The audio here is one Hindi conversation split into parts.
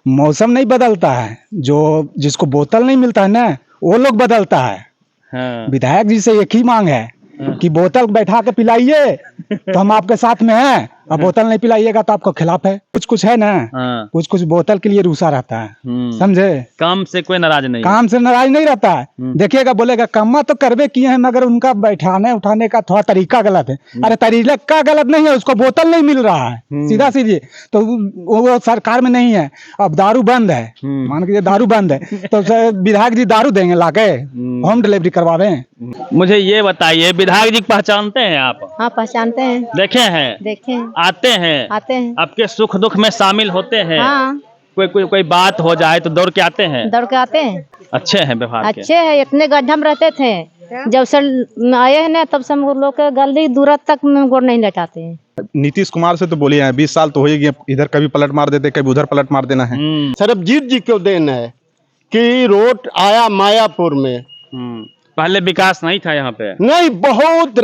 मौसम नहीं बदलता है, जो जिसको बोतल नहीं मिलता है ना वो लोग बदलता है। हाँ। विधायक जी से एक ही मांग है कि बोतल बैठा के पिलाइए तो हम आपके साथ में हैं, और बोतल नहीं पिलाइएगा तो आपको खिलाफ है। कुछ कुछ है ना, हाँ। कुछ कुछ बोतल के लिए रूसा रहता है, समझे। काम से कोई नाराज नहीं है। काम से नाराज नहीं रहता है। देखिएगा बोलेगा कम्मा तो करवे किए हैं मगर उनका बैठाने उठाने का थोड़ा तरीका गलत है। अरे तरीका गलत नहीं है, उसको बोतल नहीं मिल रहा है, सीधा सीधी। तो वो सरकार में नहीं है, अब दारू बंद है, मान के दारू बंद है तो विधायक जी दारू देंगे लाके, होम डिलीवरी करवावे। मुझे ये बताइए, विधायक जी को पहचानते हैं आप? हाँ पहचानते हैं। देखे हैं? देखे हैं। आते हैं? आते हैं। आपके सुख दुख में शामिल होते हैं? हाँ। कोई बात हो जाए तो दौड़ के आते हैं? दौड़ के आते हैं। अच्छे हैं व्यवहार के? अच्छे हैं। इतने गड्ढा में रहते थे, जब से आए हैं ना तब से हम लोग के गली दूर तक में गोड़ नहीं लटाते हैं। नीतीश कुमार से तो बोले हैं 20 साल तो हो ही गए, इधर कभी पलट मार देते कभी उधर पलट मार देना है। सरबजीत जी को देन है कि रोड आया मायापुर में। पहले विकास नहीं था यहाँ पे? नहीं, बहुत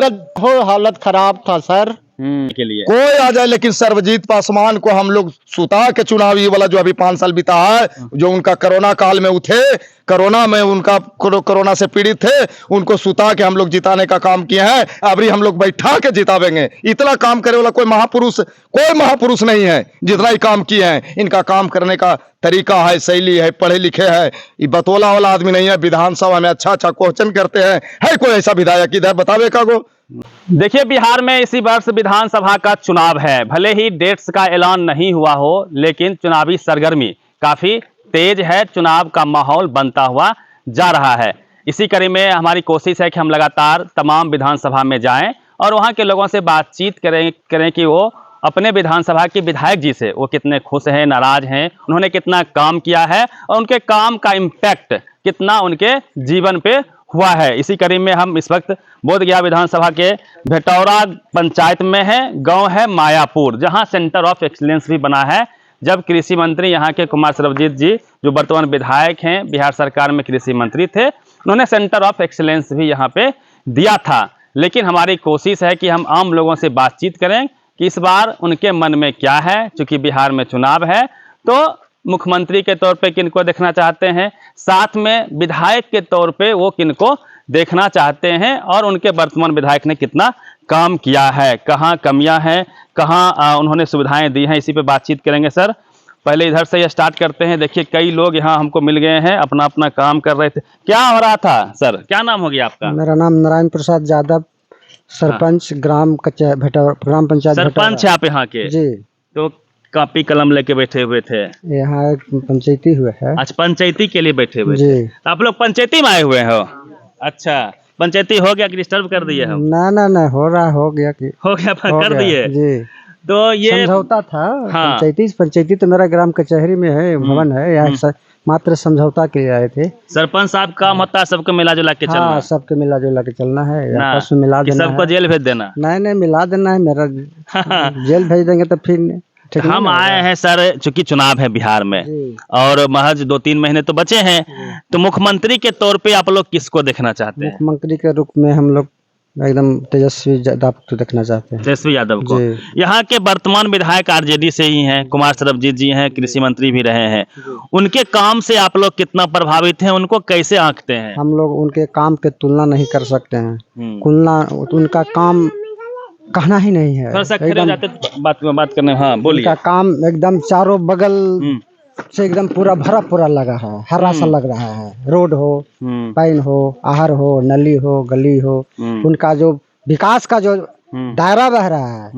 हालत खराब था सर के लिए। कोई आ जाए लेकिन सर्वजीत पासवान को हम लोग सुता के चुनाव, ये वाला जो अभी 5 साल बीता है, जो उनका कोरोना काल में उठे, कोरोना में उनका कोरोना से पीड़ित थे, उनको सुता के हम लोग जिताने का काम किए हैं। अभी हम लोग बैठा के जितावेंगे। इतना काम करे वाला कोई महापुरुष नहीं है जितना ही काम किए हैं। इनका काम करने का तरीका है, शैली है, पढ़े लिखे है, ये बतौला वाला आदमी नहीं है। विधानसभा में अच्छा क्वेश्चन करते हैं। है कोई ऐसा विधायक इधर बतावे का गो? देखिए, बिहार में इसी वर्ष विधानसभा का चुनाव है। भले ही डेट्स का ऐलान नहीं हुआ हो, लेकिन चुनावी सरगर्मी काफी तेज है। चुनाव का माहौल बनता हुआ जा रहा है। इसी कड़ी में हमारी कोशिश है कि हम लगातार तमाम विधानसभा में जाएं और वहां के लोगों से बातचीत करें कि वो अपने विधानसभा के विधायक जी से वो कितने खुश हैं, नाराज हैं, उन्होंने कितना काम किया है और उनके काम का इम्पैक्ट कितना उनके जीवन पे हुआ है। इसी कड़ी में हम इस वक्त बोधगया विधानसभा के भेटौरा पंचायत में है। गांव है मायापुर, जहां सेंटर ऑफ एक्सीलेंस भी बना है। जब कृषि मंत्री यहाँ के कुमार सर्वजीत जी, जो वर्तमान विधायक हैं, बिहार सरकार में कृषि मंत्री थे, उन्होंने सेंटर ऑफ एक्सीलेंस भी यहाँ पे दिया था। लेकिन हमारी कोशिश है कि हम आम लोगों से बातचीत करें कि इस बार उनके मन में क्या है। चूंकि बिहार में चुनाव है तो मुख्यमंत्री के तौर पे किनको देखना चाहते हैं, साथ में विधायक के तौर पे वो किनको देखना चाहते हैं और उनके वर्तमान विधायक ने कितना काम किया है, कहाँ कमियां हैं, कहाँ उन्होंने सुविधाएं दी हैं। इसी पे बातचीत करेंगे। सर, पहले इधर से ये स्टार्ट करते हैं। देखिए, कई लोग यहाँ हमको मिल गए हैं, अपना अपना काम कर रहे थे। क्या हो रहा था सर? क्या नाम हो गया आपका? मेरा नाम नारायण प्रसाद यादव, सरपंच ग्राम पंचायत सरपंच है आप यहाँ के? जी। तो कॉपी कलम लेके बैठे हुए थे? यहाँ एक पंचायती हुए है। अच्छा, पंचायती के लिए बैठे हुए जी। तो आप लोग पंचायती में आए हुए हो? अच्छा, पंचायती हो गया कि डिस्टर्ब कर दिए हम? ना हो गया कि हो गया कर दिए जी। तो ये समझौता था। हाँ। पंचायती तो मेरा ग्राम कचहरी में है, भवन है, यहाँ मात्र समझौता के लिए आए थे। सरपंच साहब काम होता है सबको मिला जुला के चलना। हाँ, सबके मिला जुला के चलना है, आपस में मिला देना, सबको जेल भेज देना? नहीं मिला देना है। मेरा जेल भेज देंगे तो फिर हम आए हैं सर, चूंकि चुनाव है बिहार में और महज 2-3 महीने तो बचे हैं, तो मुख्यमंत्री के तौर पे आप लोग किसको देखना चाहते हैं? मुख्यमंत्री के रूप में हम लोग एकदम तेजस्वी यादव को देखना चाहते हैं। तेजस्वी यादव को? यहाँ के वर्तमान विधायक आरजेडी से ही हैं, कुमार सर्वजीत जी हैं, कृषि मंत्री भी रहे हैं। उनके काम से आप लोग कितना प्रभावित हैं, उनको कैसे आंकते हैं? हम लोग उनके काम के तुलना नहीं कर सकते हैं। उनका काम कहना ही नहीं है। थोड़ा सा खड़े हो जाते बात करने। हाँ बोलिए। उनका काम एकदम चारों बगल से एकदम पूरा भरा लगा है, हरा सा लग रहा है। रोड हो, पाइन हो, आहर हो, नली हो, गली हो, उनका जो विकास का जो दायरा बह रहा है,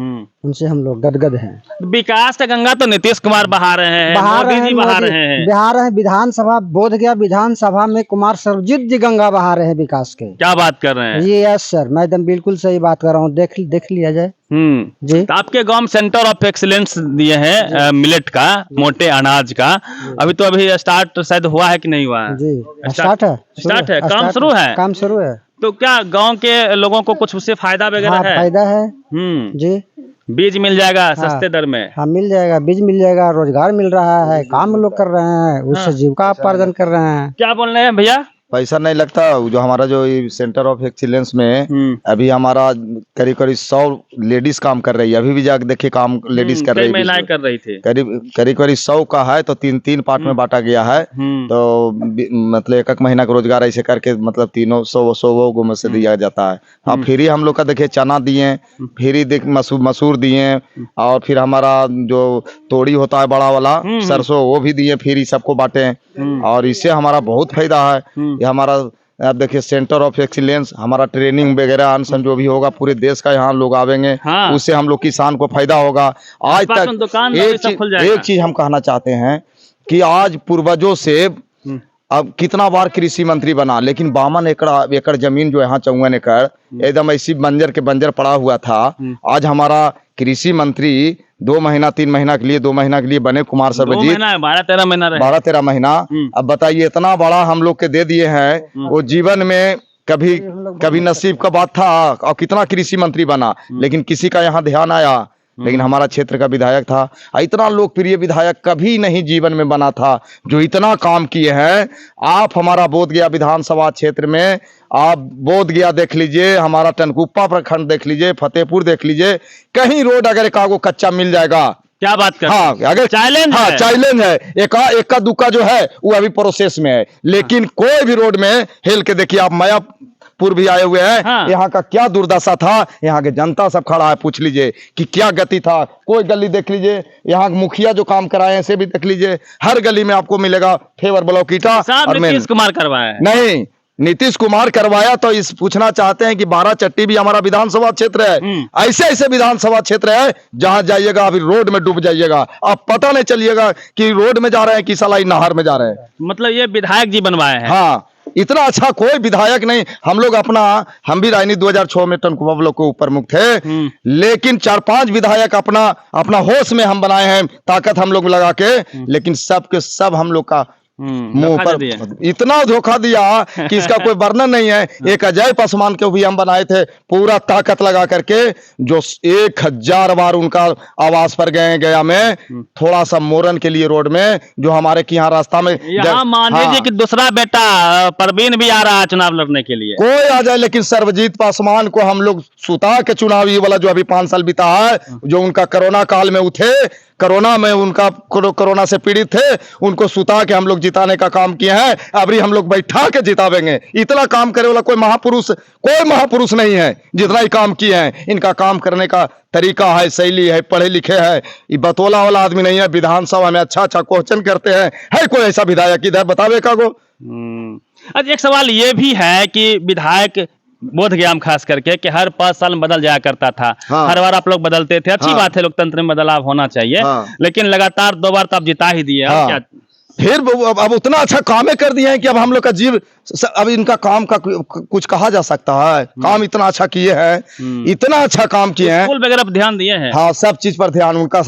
उनसे हम लोग गदगद हैं। विकास का गंगा तो नीतीश कुमार बहा रहे हैं, मोदी जी बहा रहे हैं। बहा रहे हैं। विधानसभा बोधगया विधानसभा में कुमार सर्वजीत जी गंगा बहा रहे हैं विकास के। क्या बात कर रहे हैं? ये यस सर, मैं एकदम बिल्कुल सही बात कर रहा हूँ। देख लिया जाए जी। तो आपके गांव में सेंटर ऑफ एक्सीलेंस दिए हैं मिलेट का, मोटे अनाज का। अभी स्टार्ट शायद हुआ है कि नहीं हुआ है? जी, स्टार्ट है, काम शुरू है। तो क्या गांव के लोगों को कुछ उससे फायदा वगैरह है? फायदा है जी। बीज मिल जाएगा सस्ते दर में? हाँ, मिल जाएगा, बीज मिल जाएगा, रोजगार मिल रहा है, काम लोग कर रहे हैं, उससे जीविका उपार्जन कर रहे हैं। क्या बोल रहे हैं भैया? पैसा नहीं लगता। जो हमारा जो सेंटर ऑफ एक्सीलेंस में अभी हमारा करीब करीब 100 लेडीज काम कर रही है। अभी भी जाकर देखिए काम लेडीज कर रही है। महिलाएं कर रही थी। करीब 100 का है तो 3 पार्ट में बांटा गया है। तो मतलब एक महीना का रोजगार ऐसे करके मतलब 300 को में से दिया जाता है। अब फ्री हम लोग का देखिए चना दिए, फ्री मसूर दिए, और फिर हमारा जो तोड़ी होता है बड़ा वाला सरसों वो भी दिए, फ्री सबको बांटे। और इससे हमारा बहुत फायदा है। ये हमारा आप देखिए सेंटर ऑफ एक्सीलेंस, हमारा ट्रेनिंग वगैरह अनशन जो भी होगा पूरे देश का यहाँ लोग आवेंगे। हाँ। उससे हम लोग किसान को फायदा होगा। आज तक एक चीज हम कहना चाहते हैं कि आज पूर्वजों से अब कितना बार कृषि मंत्री बना, लेकिन 52 एकड़ जमीन जो यहाँ 54 एकड़ एकदम ऐसी बंजर के बंजर पड़ा हुआ था। आज हमारा कृषि मंत्री 2 महीना 3 महीना के लिए 2 महीना के लिए बने, कुमार सर्वजीत 12-13 महीना रहे। 12-13 महीना। अब बताइए इतना बड़ा हम लोग के दे दिए हैं। वो जीवन में कभी नसीब का बात था और कितना कृषि मंत्री बना, लेकिन किसी का यहाँ ध्यान आया, लेकिन हमारा क्षेत्र का विधायक था। इतना लोकप्रिय विधायक कभी नहीं जीवन में बना था जो इतना काम किए हैं। आप हमारा बोधगया विधानसभा क्षेत्र में आप बोधगया देख लीजिए, हमारा टनकुप्पा प्रखंड देख लीजिए, फतेहपुर देख लीजिए, कहीं रोड अगर एक आगो कच्चा मिल जाएगा। क्या बात कर? हाँ, अगर चैलेंज है, चैलेंज है। एक दुक्का जो है वो अभी प्रोसेस में है, लेकिन कोई भी रोड में हेल के देखिए आप। मायापुर भी आए हुए हैं। हाँ। यहाँ का क्या दुर्दशा था, यहाँ के जनता सब खड़ा है, पूछ लीजिए कि क्या गति था। कोई गली देख लीजिए, यहाँ मुखिया जो काम कराए हैं से भी देख लीजिए, हर गली में आपको मिलेगा फेवर ब्लॉक ईटा। और नीतीश कुमार करवाया नहीं, नीतीश कुमार करवाया तो इस पूछना चाहते हैं कि 12 चट्टी भी हमारा विधानसभा क्षेत्र है। ऐसे विधानसभा क्षेत्र है जहां जाइएगा अभी रोड में डूब जाइएगा, आप पता नहीं चलिएगा कि रोड में जा रहे हैं कि सलाई नहर में जा रहे हैं। मतलब ये विधायक जी बनवाए हैं। हाँ, इतना अच्छा कोई विधायक नहीं। हम भी राजनीति 2006 में टनकुप्पा ब्लॉक के ऊपर मुक्त थे, लेकिन 4-5 विधायक अपना होश में हम बनाए हैं, ताकत हम लोग लगा के, लेकिन सब के सब हम लोग का मुंह पर इतना धोखा दिया कि इसका कोई वर्णन नहीं है। एक अजय पासवान को भी हम बनाए थे पूरा ताकत लगा करके, जो 1000 बार उनका आवास पर गया में थोड़ा सा मोरन के लिए रोड में, जो हमारे की यहाँ रास्ता में मान लीजिए कि दूसरा बेटा परवीन भी आ रहा है चुनाव लड़ने के लिए, कोई आ जाए, लेकिन सर्वजीत पासवान को हम लोग सुता के चुनाव ये वाला जो अभी 5 साल बीता है, जो उनका कोरोना काल में उठे, कोरोना में उनका कोरोना से पीड़ित थे, उनको सुता के हम लोग जिताने का काम किए हैं। अभी हम लोग बैठा के जितावेंगे। इतना काम करे वाला कोई महापुरुष नहीं है जितना ही काम किए हैं। इनका काम करने का तरीका है, शैली है, पढ़े लिखे है, ये बतौला वाला आदमी नहीं है। विधानसभा में अच्छा क्वेश्चन करते हैं। है कोई ऐसा विधायक इधर बतावे का गो? अच्छा, एक सवाल ये भी है कि विधायक बोधगया में खास करके कि हर 5 साल में बदल जाया करता था। हाँ। हर बार आप लोग बदलते थे। अच्छी बात है, लोकतंत्र में बदलाव होना चाहिए। हाँ। लेकिन लगातार 2 बार तो आप जिता ही दिए। हाँ। क्या फिर अब उतना अच्छा काम कर दिए हैं कि अब हम लोग का अब इनका काम का कुछ कहा जा सकता है? काम इतना अच्छा किए हैं, इतना अच्छा काम किए हैं। स्कूल वगैरह पर ध्यान दिए हैं। हाँ, सब चीज पर ध्यान उनका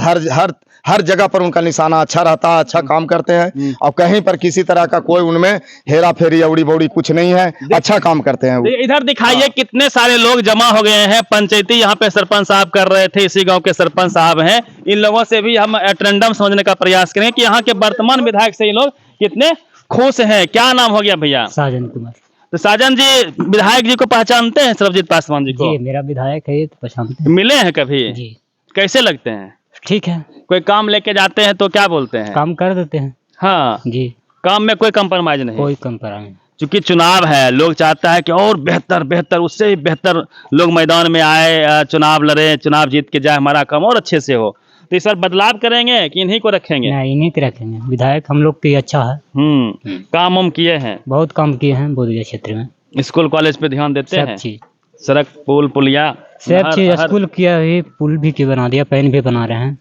हर जगह पर उनका निशाना अच्छा रहता है। अच्छा काम करते हैं और कहीं पर किसी तरह का कोई उनमें हेरा फेरी अवड़ी बौड़ी कुछ नहीं है। अच्छा काम करते हैं। इधर दिखाइए कितने सारे लोग जमा हो गए हैं। पंचायती यहाँ पे सरपंच साहब कर रहे थे, इसी गांव के सरपंच साहब हैं। इन लोगों से भी हम ट्रेंडम समझने का प्रयास करें कि यहाँ के वर्तमान विधायक से ये लोग कितने खुश हैं। क्या नाम हो गया भैया? साजन कुमार। तो साजन जी विधायक जी को पहचानते हैं, सर्वजीत पासवान जी को? जी, मेरा विधायक है, तो पहचानते हैं। मिले हैं कभी? जी। कैसे लगते हैं? ठीक है। कोई काम लेके जाते हैं तो क्या बोलते हैं? काम कर देते हैं। हाँ जी, काम में कोई कंप्रोमाइज नहीं। कोई कंप्रोमाइज। क्योंकि चुनाव है, लोग चाहता है कि और बेहतर उससे ही बेहतर लोग मैदान में आए, चुनाव लड़े, चुनाव जीत के जाए, हमारा काम और अच्छे से हो। तो इस बार बदलाव करेंगे कि इन्हीं को रखेंगे? नहीं, इन्हीं को रखेंगे। विधायक हम लोग के अच्छा है। काम हम किए हैं, बहुत काम किए हैं बोधगया क्षेत्र में। स्कूल कॉलेज पे ध्यान देते हैं? सब चीज, सड़क पुल पुलिया सब चीज। स्कूल किया है, पुल भी बना दिया, पैन भी बना रहे हैं।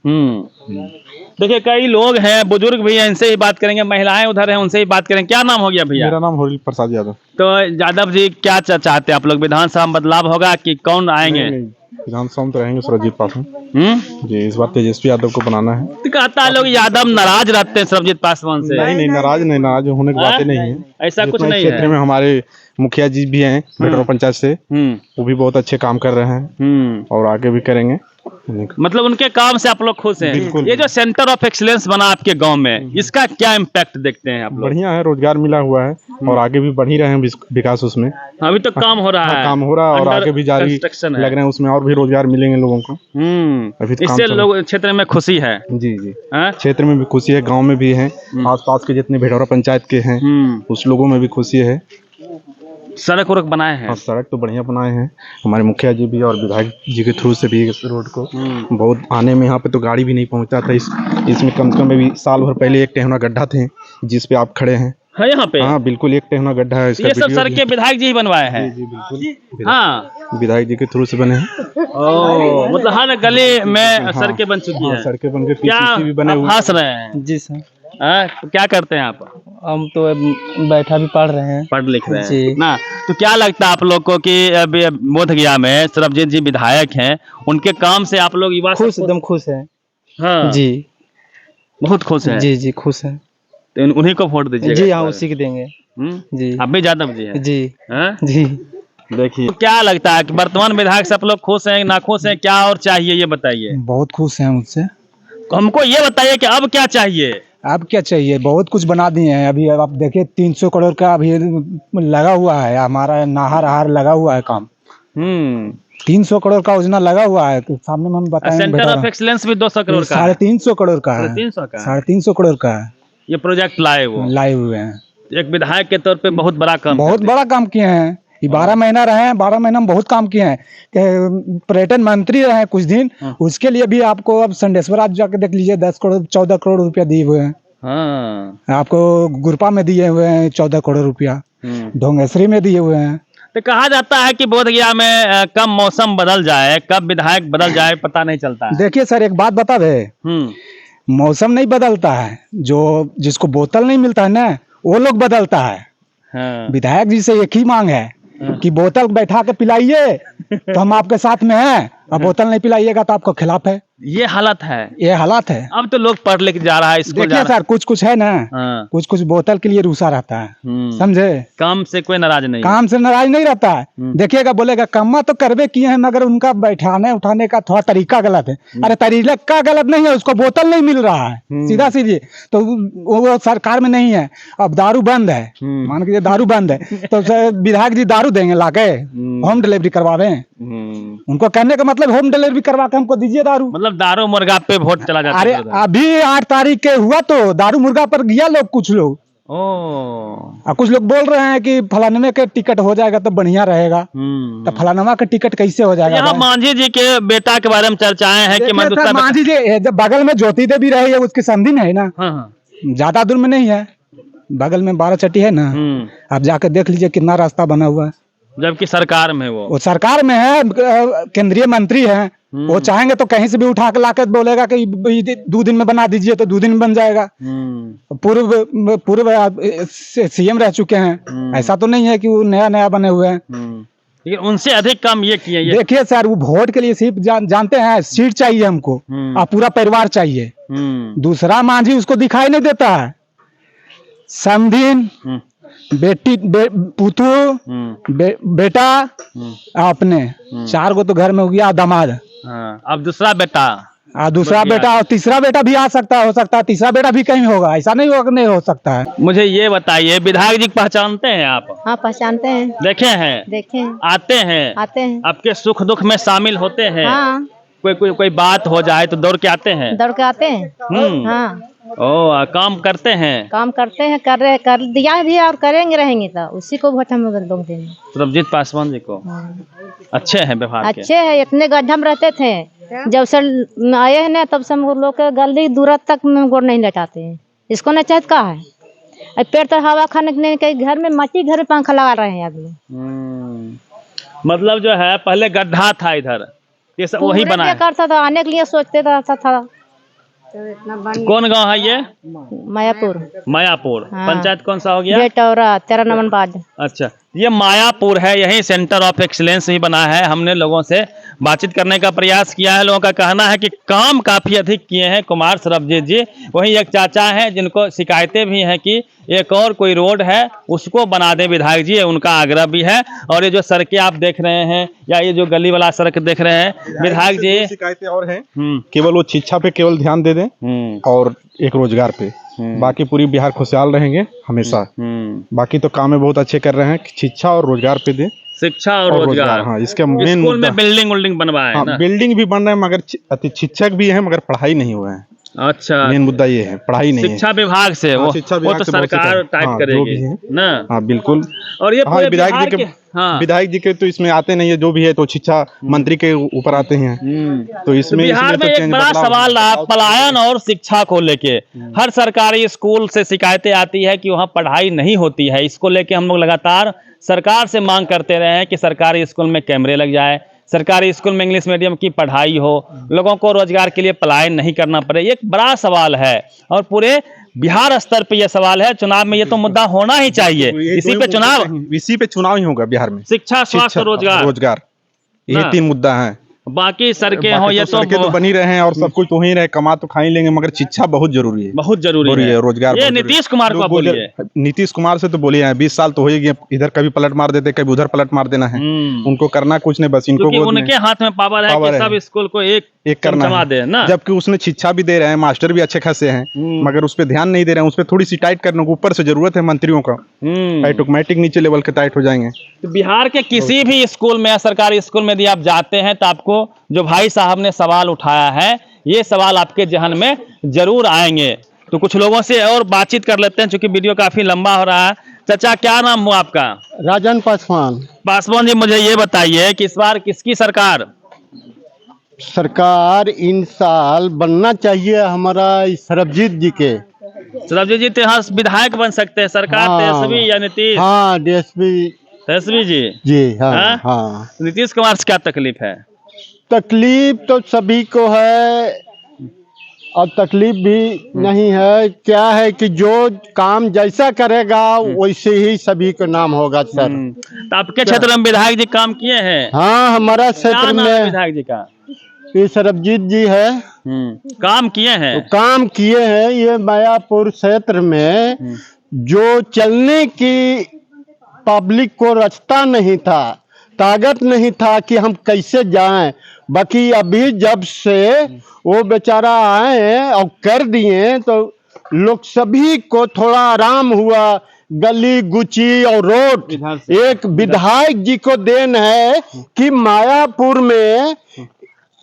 देखिए कई लोग हैं, बुजुर्ग भी हैं, इनसे ही बात करेंगे। महिलाएं उधर हैं, उनसे ही बात करें। क्या नाम हो गया भैया? मेरा नाम होरिल प्रसाद यादव। तो यादव जी, क्या चाहते हैं आप लोग? विधानसभा में बदलाव होगा कि कौन आएंगे? विधानसभा में तो रहेंगे सर्वजीत पासवान जी। इस बार तेजस्वी यादव को बनाना है। तो कहता है लोग यादव नाराज रहते हैं सर्वजीत पासवान से। नहीं, नाराज होने की बातें नहीं है। ऐसा कुछ नहीं है। क्षेत्र में हमारे मुखिया जी भी हैं बेटवा पंचायत से, वो भी बहुत अच्छे काम कर रहे हैं और आगे भी करेंगे। मतलब उनके काम से आप लोग खुश हैं। बिल्कुल। ये जो सेंटर ऑफ एक्सीलेंस बना आपके गांव में, इसका क्या इम्पैक्ट देखते हैं आप लोग? बढ़िया है, रोजगार मिला हुआ है और आगे भी बढ़ ही रहे हैं विकास उसमें। अभी तो काम हो रहा है, काम हो रहा है और Under आगे भी जारी construction है। लग रहे हैं, उसमें और भी रोजगार मिलेंगे लोगों को। अभी तो काम इससे चल लोग क्षेत्र में खुशी है। जी जी, हाँ? क्षेत्र में भी खुशी है, गांव में भी है, आसपास के जितने भेड़ौरा पंचायत के हैं उस लोगों में भी खुशी है। सड़क उड़क बनाए हैं। और सड़क तो बढ़िया बनाए हैं हमारे मुखिया जी भी और विधायक जी के थ्रू से भी इस रोड को बहुत आने में यहाँ पे तो गाड़ी भी नहीं पहुँचता था। इसमें कम से कम भी साल भर पहले एक टेहना गड्ढा थे जिस पे आप खड़े हैं। है यहाँ पे? हाँ बिल्कुल, एक टेहना गड्ढा है। इसका ये सब वीडियो भी सड़कें विधायक जी ही बनवाए हैं? जी बिल्कुल, हाँ, विधायक जी के थ्रू से बने हैं। ओ, मतलब हर गली में सड़कें बन चुकी हाँ, हैं। सड़कें बनकर क्या पीसीसी भी बने आप हुए हंस रहे हैं? जी सर, तो क्या करते हैं आप? हम तो बैठा भी पढ़ रहे हैं। पढ़ लिख रहे जी। हैं ना? तो क्या लगता है आप लोग को कि अभी बोधगया में सरबजीत जी विधायक हैं, उनके काम से आप लोग युवा खुश, एकदम खुश है। हाँ जी, बहुत खुश हैं। जी जी खुश है। तो उन्हीं को वोट दीजिएगा? जी हाँ, उसी के देंगे। जी, आप भी यादव जी हैं? जी हाँ? जी। देखिए, तो क्या लगता है कि वर्तमान विधायक से आप लोग खुश हैं, ना खुश हैं, क्या और चाहिए ये बताइए। बहुत खुश हैं मुझसे। हमको ये बताइए कि अब क्या चाहिए। अब क्या चाहिए, बहुत कुछ बना दिए हैं। अभी आप देखिए 300 करोड़ का अभी लगा हुआ है, हमारा नाहर आहार लगा हुआ है काम। 300 करोड़ का योजना लगा हुआ है, तो सामने में हम बताएं। सेंटर ऑफ एक्सीलेंस भी 200 करोड़ का है। 350 करोड़ का है। 350 का है। 350 करोड़ का है। ये प्रोजेक्ट लाए हुए हैं। एक विधायक के तौर पे बहुत बड़ा काम बहुत बड़ा काम किए हैं। ये 12 महीना रहे हैं, 12 महीना में बहुत काम किए हैं। पर्यटन मंत्री रहे हैं कुछ दिन, उसके लिए भी आपको अब संडेश्वर आज जाके देख लीजिए 10 करोड़ 14 करोड़ रुपया दिए हुए हैं। हाँ। आपको गुरपा में दिए हुए हैं 14 करोड़ रुपया, ढोंगेश्वरी में दिए हुए हैं। तो कहा जाता है कि बोधगया में कब मौसम बदल जाए, कब विधायक बदल जाए, पता नहीं चलता है। देखिए सर, एक बात बता दे, मौसम नहीं बदलता है, जो जिसको बोतल नहीं मिलता है ना वो लोग बदलता है। हाँ। विधायक जी से एक ही मांग है कि बोतल बैठा के पिलाइए तो हम आपके साथ में हैं, और बोतल नहीं पिलाइएगा तो आपको खिलाफ है। ये हालत है। ये हालात है। अब तो लोग पढ़ लिख जा रहा है, स्कूल जा देखिए रहा है। सर, कुछ कुछ है ना, हाँ। कुछ कुछ बोतल के लिए रूसा रहता है, समझे। काम से कोई नाराज नहीं। काम से नाराज नहीं रहता है। देखिएगा, बोलेगा कम्मा तो करवे किए हैं, मगर उनका बैठाने उठाने का थोड़ा तरीका गलत है। अरे तरीका गलत नहीं है, उसको बोतल नहीं मिल रहा है, सीधा सीधी। तो वो सरकार में नहीं है, अब दारू बंद है, मान के दारू बंद है, तो विधायक जी दारू देंगे लाके, होम डिलीवरी करवावे। उनको कहने का मतलब होम डिलीवरी करवा के हमको दीजिए दारू। मतलब दारू मुर्गा पे वोट चला जाता अरे है। अभी 8 तारीख के हुआ तो दारू मुर्गा पर गया लोग, कुछ लोग। और कुछ लोग बोल रहे हैं कि फलानवे के टिकट हो जाएगा तो बढ़िया रहेगा। तो फलानवा का टिकट कैसे हो जाएगा? यहाँ मांझी जी के बेटा के बारे में चर्चाएं हैं कि मांझी जी जब बगल में ज्योति देवी रही है, उसकी संधि में है ना। हाँ। ज्यादा दूर में नहीं है, बगल में 12 चट्टी है ना। आप जाकर देख लीजिए कितना रास्ता बना हुआ है। जबकि सरकार में वो सरकार में है, केंद्रीय मंत्री है, वो चाहेंगे तो कहीं से भी उठा के लाकर बोलेगा कि 2 दिन में बना दीजिए तो 2 दिन में बन जाएगा। पूर्व सीएम रह चुके हैं, ऐसा तो नहीं है कि वो नया बने हुए हैं। लेकिन उनसे अधिक काम ये किए। देखिए सर, वो वोट के लिए सिर्फ जानते हैं सीट चाहिए हमको, और पूरा परिवार चाहिए। दूसरा मांझी उसको दिखाई नहीं देता है। समधीन, बेटी, पुतू, बेटा, अपने 4 गो तो घर में हो गया, दामाद। अब दूसरा बेटा, दूसरा बेटा और तीसरा बेटा भी आ सकता है, हो सकता है तीसरा बेटा भी कहीं होगा, ऐसा नहीं होगा, नहीं हो सकता है। मुझे ये बताइए, विधायक जी पहचानते हैं आप? हाँ, पहचानते हैं। देखे हैं? देखे हैं। आते हैं? आपके सुख दुख में शामिल होते हैं? हाँ। कोई बात हो जाए तो दौड़ के आते हैं? दौड़ के आते हैं। हाँ। काम करते हैं? काम करते हैं, कर दिया भी और करेंगे, रहेंगे तो उसी को वोट हम लोग देंगे, सरबजीत पासवान जी को। अच्छे हैं व्यवहार के? अच्छे हैं। इतने गड्ढा में रहते थे, जब से आए हैं ना तब से हम लोग के गली दूर तक में गोड़ नहीं लटाते हैं। इसको नहीं चाहत का है, पेड़ तर हवा खाने के घर में मट्टी, घर में पंखा लगा रहे हैं अभी। मतलब जो है पहले गड्ढा था इधर, ये सब वही बनाया करता था, आने के लिए सोचते रहता था। कौन गांव है ये? मायापुर। मायापुर। हाँ। पंचायत कौन सा हो गया? बेटौरा 13 नंबर वार्ड। अच्छा, ये मायापुर है, यही सेंटर ऑफ एक्सीलेंस ही बना है। हमने लोगों से बातचीत करने का प्रयास किया है। लोगों का कहना है कि काम काफ़ी अधिक किए हैं कुमार सरबजीत जी। वहीं एक चाचा हैं जिनको शिकायतें भी हैं कि एक और कोई रोड है उसको बना दें विधायक जी, उनका आग्रह भी है। और ये जो सड़कें आप देख रहे हैं या ये जो गली वाला सड़क देख रहे हैं विधायक जी, शिकायतें और हैं, केवल वो शिक्षा पे केवल ध्यान दे दें और एक रोजगार पे, बाकी पूरी बिहार खुशहाल रहेंगे हमेशा। बाकी तो काम बहुत अच्छे कर रहे हैं, शिक्षा और रोजगार पे दें। शिक्षा और रोजगार, हाँ, इसका मेन स्कूल में बिल्डिंग बनवाया है ना? बिल्डिंग भी बन रहे हैं मगर शिक्षक भी हैं मगर पढ़ाई नहीं हुए हैं। अच्छा, मेन मुद्दा ये है, पढ़ाई नहीं है। शिक्षा विभाग से वो तो सरकार टाइप करेगी ना? हाँ बिल्कुल। और ये पूरे विधायक बिहार जी के विधायक जी के तो इसमें आते नहीं है, जो भी है तो शिक्षा मंत्री के ऊपर आते हैं। तो इसमें बिहार में एक बड़ा सवाल रहा पलायन और शिक्षा को लेके। हर सरकारी स्कूल से शिकायतें आती है कि वहाँ पढ़ाई नहीं होती है। इसको लेके हम लोग लगातार सरकार से मांग करते रहे हैं कि सरकारी स्कूल में कैमरे लग जाए, सरकारी स्कूल में इंग्लिश मीडियम की पढ़ाई हो, लोगों को रोजगार के लिए पलायन नहीं करना पड़े। ये एक बड़ा सवाल है और पूरे बिहार स्तर पे ये सवाल है। चुनाव में ये तो मुद्दा होना ही चाहिए। इसी पे चुनाव ही होगा बिहार में। शिक्षा, स्वास्थ्य, रोजगार, ये 3 मुद्दा है। बाकी सड़कें हो, ये तो बनी रहे हैं और सब कुछ तो ही रहे, कमा तो खा ही लेंगे मगर शिक्षा बहुत जरूरी है, बहुत जरूरी है। रोजगार ये नीतीश कुमार को बोलिए। नीतीश कुमार से तो बोलिए हैं, 20 साल तो हो ही गए, इधर कभी पलट मार देते कभी उधर पलट मार देना है। उनको करना कुछ नहीं, बस इनको उनके हाथ में पावर है कि सब स्कूल को एक करना दे ना। जबकि उसने शिक्षा भी दे रहे हैं, मास्टर भी अच्छे खासे हैं, मगर उस पर ध्यान नहीं दे रहे हैं। उस पर थोड़ी सी टाइट करने को ऊपर से जरूरत है मंत्रियों का, ऑटोमेटिक नीचे लेवल के टाइट हो जाएंगे। तो बिहार के किसी भी स्कूल में, सरकारी स्कूल में यदि आप जाते हैं तो आपको जो भाई साहब ने सवाल उठाया है, ये सवाल आपके जहन में जरूर आएंगे। तो कुछ लोगों से और बातचीत कर लेते हैं, चूंकि वीडियो काफी लंबा हो रहा है। चाचा, क्या नाम हुआ आपका? राजन पासवान। पासवान जी, मुझे ये बताइए कि इस बार किसकी सरकार इन साल बनना चाहिए हमारा सरबजीत जी के। सरबजीत जी तो यहाँ विधायक बन सकते हैं। सरकार तेजस्वी या नीतीश? हाँ, तेजस्वी जी। हाँ। नीतीश कुमार से क्या तकलीफ है? तकलीफ तो सभी को है और तकलीफ भी नहीं है। क्या है कि जो काम जैसा करेगा वैसे ही सभी को नाम होगा सर। तो आपके क्षेत्र में विधायक जी काम किए हैं? हाँ, हमारा क्षेत्र में विधायक जी का ये सरबजीत जी है। काम किए हैं? तो काम किए हैं। ये मायापुर क्षेत्र में जो चलने की पब्लिक को रास्ता नहीं था, ताकत नहीं था कि हम कैसे जाएं। बाकी अभी जब से वो बेचारा आए हैं और कर दिए तो लोग सभी को थोड़ा आराम हुआ। गली गुची और रोड एक विधायक जी को देन है कि मायापुर में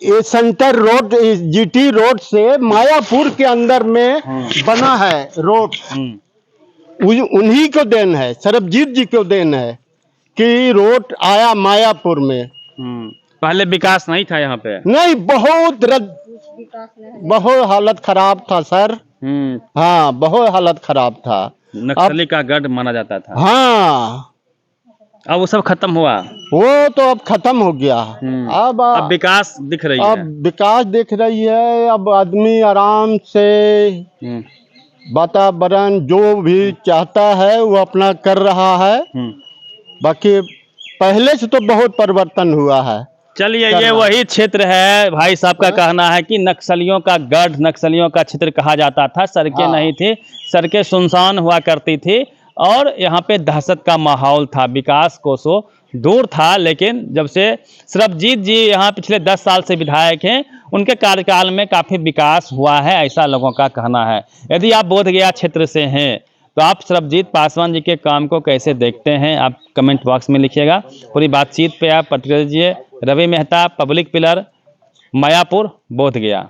ये सेंटर रोड, जीटी रोड से मायापुर के अंदर में बना है रोड। उन्हीं को देन है, सरबजीत जी को देन है कि रोड आया मायापुर में। पहले विकास नहीं था यहाँ पे? नहीं, बहुत हालत खराब था सर। हाँ, बहुत हालत खराब था। नक्सली का गढ़ माना जाता था। हाँ, अब वो सब खत्म हुआ? वो तो अब खत्म हो गया। अब विकास दिख रही है। अब विकास दिख रही है। अब आदमी आराम से वातावरण जो भी चाहता है वो अपना कर रहा है। बाकी पहले से तो बहुत परिवर्तन हुआ है। चलिए, ये वही क्षेत्र है। भाई साहब का कहना है कि नक्सलियों का गढ़, नक्सलियों का क्षेत्र कहा जाता था। सड़कें नहीं थी, सड़कें सुनसान हुआ करती थी और यहाँ पे दहशत का माहौल था। विकास कोसों दूर था। लेकिन जब से सरबजीत जी यहाँ पिछले 10 साल से विधायक हैं, उनके कार्यकाल में काफ़ी विकास हुआ है, ऐसा लोगों का कहना है। यदि आप बोधगया क्षेत्र से हैं तो आप सरबजीत पासवान जी के काम को कैसे देखते हैं, आप कमेंट बॉक्स में लिखिएगा। पूरी बातचीत पे आप पट दीजिए। Ravi Mehta, public pillar, Mayapur, Bodhgaya.